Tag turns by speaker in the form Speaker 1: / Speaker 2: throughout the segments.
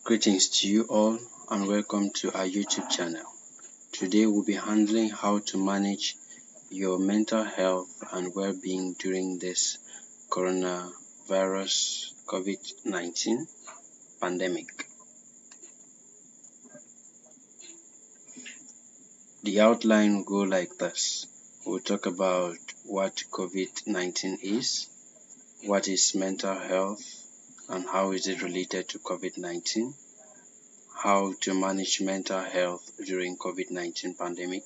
Speaker 1: Greetings to you all and welcome to our YouTube channel. Today we'll be handling how to manage your mental health and well-being during this coronavirus COVID-19 pandemic. The outline will go like this. We'll talk about what COVID-19 is, what is mental health and how is it related to COVID-19, how to manage mental health during COVID-19 pandemic,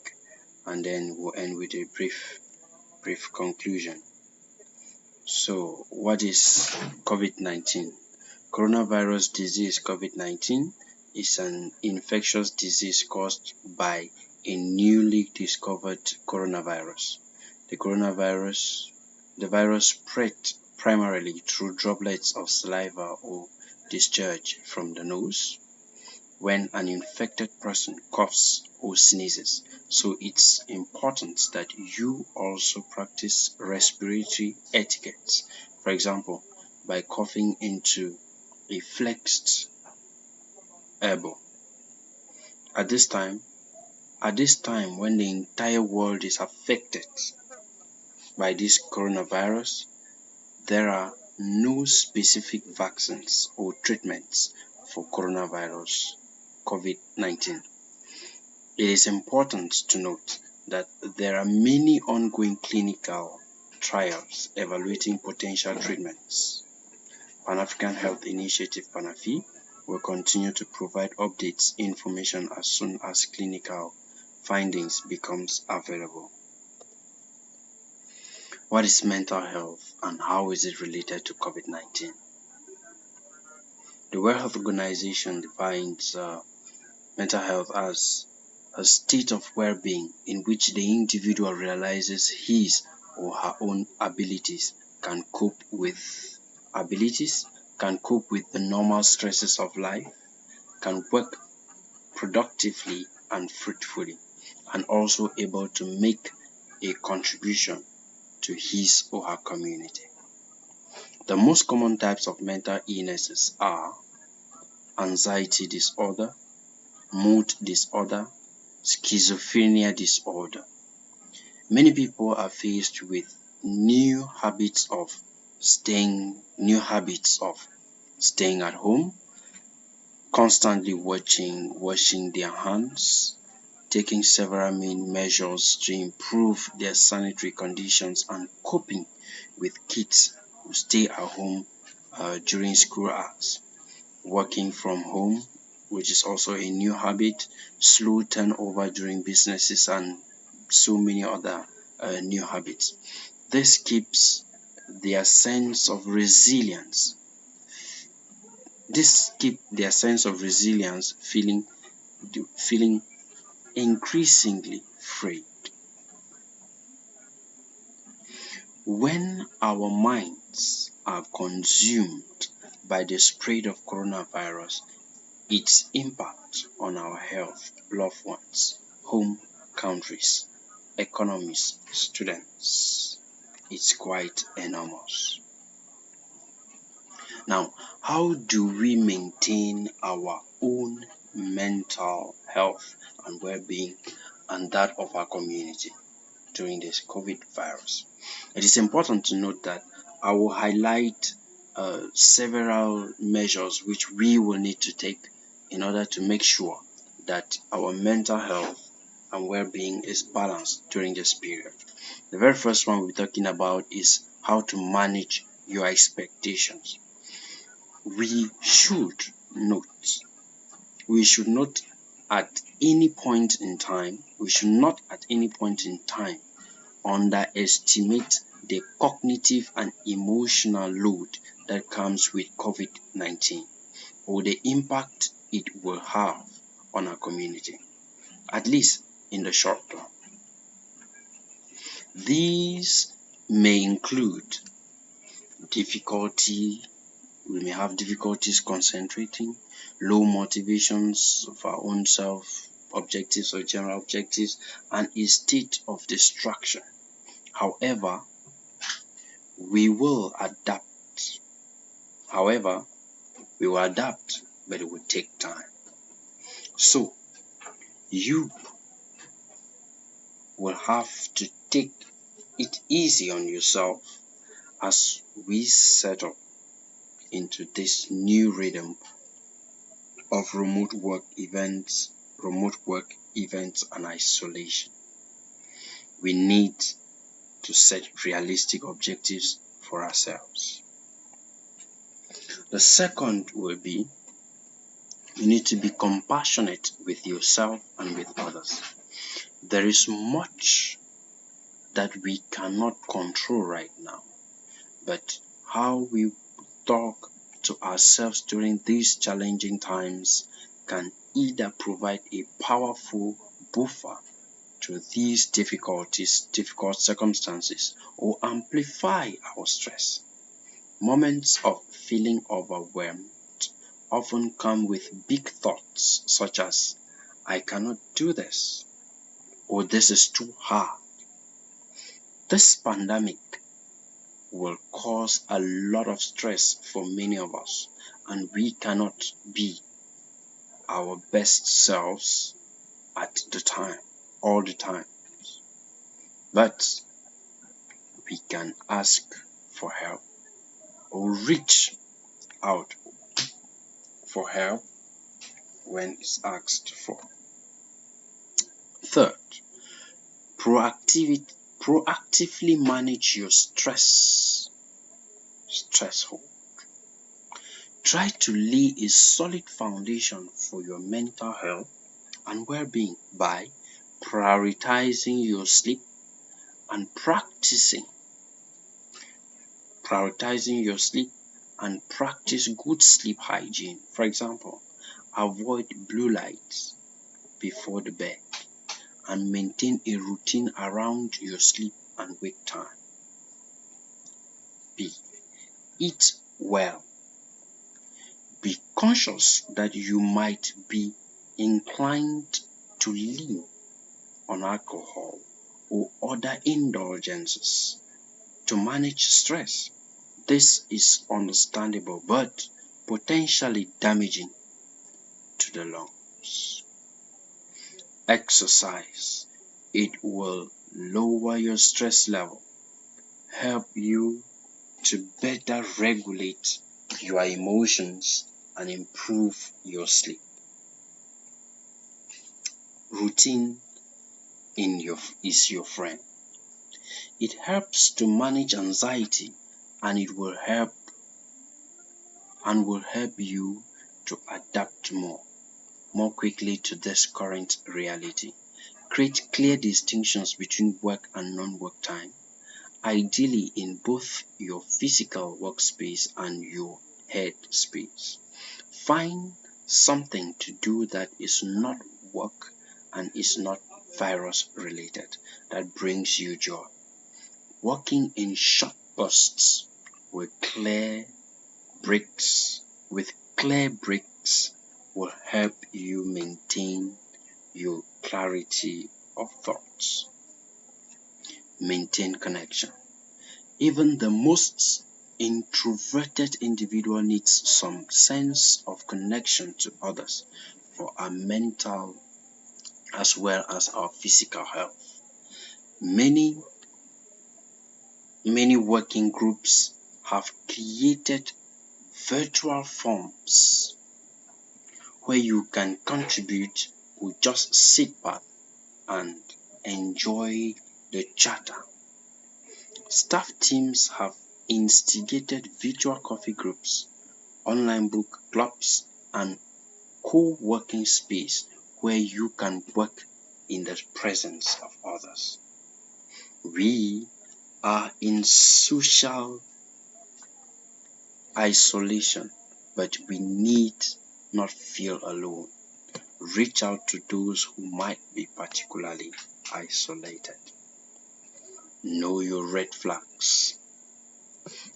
Speaker 1: and then we'll end with a brief conclusion. So, what is COVID-19? Coronavirus disease COVID-19 is an infectious disease caused by a newly discovered coronavirus. The virus spread primarily through droplets of saliva or discharge from the nose when an infected person coughs or sneezes. So it's important that you also practice respiratory etiquette. For example, by coughing into a flexed elbow. At this time when the entire world is affected by this coronavirus, there are no specific vaccines or treatments for coronavirus COVID-19. It is important to note that there are many ongoing clinical trials evaluating potential treatments. Pan-African Health Initiative PANAFI will continue to provide updates information as soon as clinical findings becomes available. What is mental health and how is it related to COVID-19? The World Health Organization defines mental health as a state of well-being in which the individual realizes his or her own abilities, can cope with the normal stresses of life, can work productively and fruitfully, and also able to make a contribution to his or her community. The most common types of mental illnesses are anxiety disorder, mood disorder, schizophrenia disorder. Many people are faced with new habits of staying at home, constantly washing their hands, taking several measures to improve their sanitary conditions, and coping with kids who stay at home during school hours, working from home, which is also a new habit, slow turnover during businesses, and so many other new habits. This keeps their sense of resilience. Feeling increasingly frayed. When our minds are consumed by the spread of coronavirus, its impact on our health, loved ones, home countries, economies, students, it's quite enormous. Now, how do we maintain our own mental health and well-being and that of our community during this COVID virus? It is important to note that I will highlight several measures which we will need to take in order to make sure that our mental health and well-being is balanced during this period. The very first one we're talking about is how to manage your expectations. We should not at any point in time underestimate the cognitive and emotional load that comes with COVID-19 or the impact it will have on our community, at least in the short term. These may include we may have difficulties concentrating, low motivations of our own self objectives or general objectives, and a state of distraction. However, we will adapt but it will take time. So you will have to take it easy on yourself as we settle into this new rhythm of remote work events and isolation. We need to set realistic objectives for ourselves. The second will be you need to be compassionate with yourself and with others. There is much that we cannot control right now, but how we talk to ourselves during these challenging times can either provide a powerful buffer to these difficult circumstances, or amplify our stress. Moments of feeling overwhelmed often come with big thoughts such as, I cannot do this, or this is too hard. This pandemic will cause a lot of stress for many of us, and we cannot be our best selves at the time, all the time. But we can ask for help or reach out for help when it's asked for. Third, proactively manage your stressful. Try to lay a solid foundation for your mental health and well-being by prioritizing your sleep and practice good sleep hygiene. For example, avoid blue lights before the bed and maintain a routine around your sleep and wake time. B. Eat well. Be conscious that you might be inclined to lean on alcohol or other indulgences to manage stress. This is understandable but potentially damaging to the lungs. Exercise. It will lower your stress level, help you to better regulate your emotions, and improve your sleep. Routine is your friend. It helps to manage anxiety, and it will help you to adapt more quickly to this current reality. Create clear distinctions between work and non-work time, ideally in both your physical workspace and your head space. Find something to do that is not work and is not virus related, that brings you joy. Working in short bursts with clear breaks will help you maintain your clarity of thoughts. Maintain connection. Even the most introverted individual needs some sense of connection to others for our mental as well as our physical health. Many working groups have created virtual forums where you can contribute or just sit back and enjoy the chatter. Staff teams have instigated virtual coffee groups, online book clubs, and co-working space where you can work in the presence of others. We are in social isolation, but we need not feel alone. Reach out to those who might be particularly isolated. Know your red flags.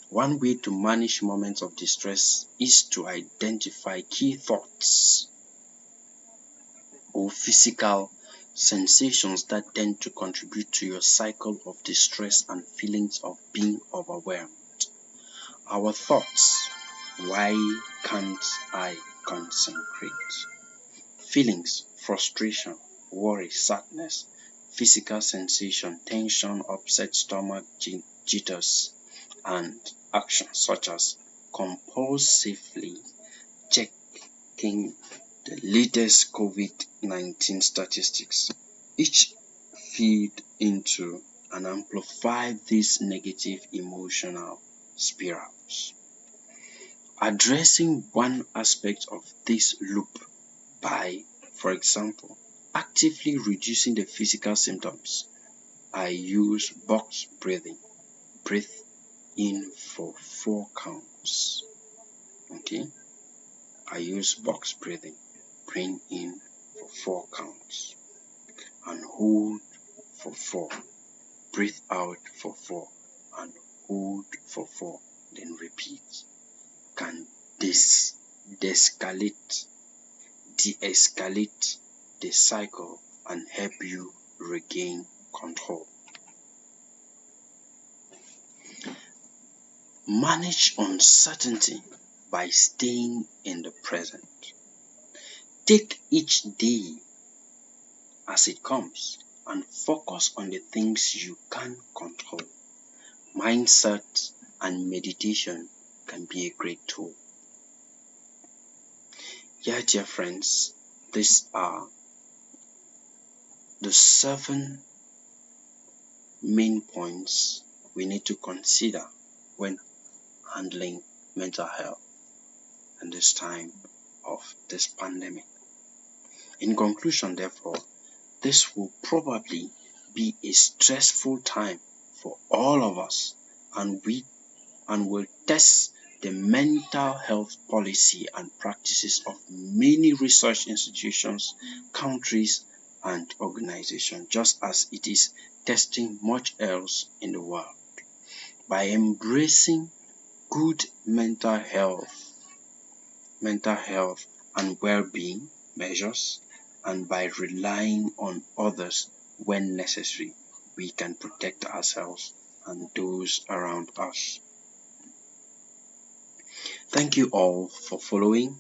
Speaker 1: One way to manage moments of distress is to identify key thoughts or physical sensations that tend to contribute to your cycle of distress and feelings of being overwhelmed. Our thoughts Why can't I concentrate? Feelings, frustration, worry, sadness, physical sensation, tension, upset stomach, jitters, and actions such as compulsively checking the latest COVID-19 statistics. Each feed into and amplify these negative emotional spirals. Addressing one aspect of this loop by, for example, actively reducing the physical symptoms. I use box breathing. Breathe in for 4 counts. Okay? I use box breathing. Breathe in for 4 counts. And hold for 4. Breathe out for 4. And hold for 4. Then repeat. Can de-escalate the cycle and help you regain control. Manage uncertainty by staying in the present. Take each day as it comes and focus on the things you can control. Mindset and meditation can be a great tool. Yeah, dear friends, these are the 7 main points we need to consider when handling mental health in this time of this pandemic. In conclusion, therefore, this will probably be a stressful time for all of us, and will test the mental health policy and practices of many research institutions, countries, and organizations, just as it is testing much else in the world. By embracing good mental health and well-being measures, and by relying on others when necessary, we can protect ourselves and those around us. Thank you all for following.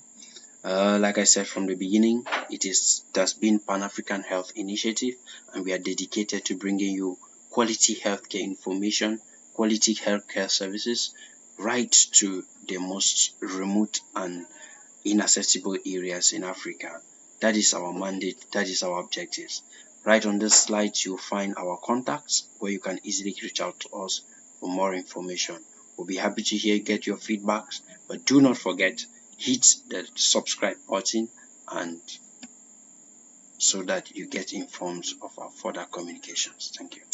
Speaker 1: Like I said from the beginning, it has been Pan-African Health Initiative, and we are dedicated to bringing you quality healthcare information, quality healthcare services, right to the most remote and inaccessible areas in Africa. That is our mandate, that is our objectives. Right on this slide, you'll find our contacts where you can easily reach out to us for more information. We'll be happy to get your feedbacks, but do not forget, hit the subscribe button and so that you get informed of our further communications. Thank you.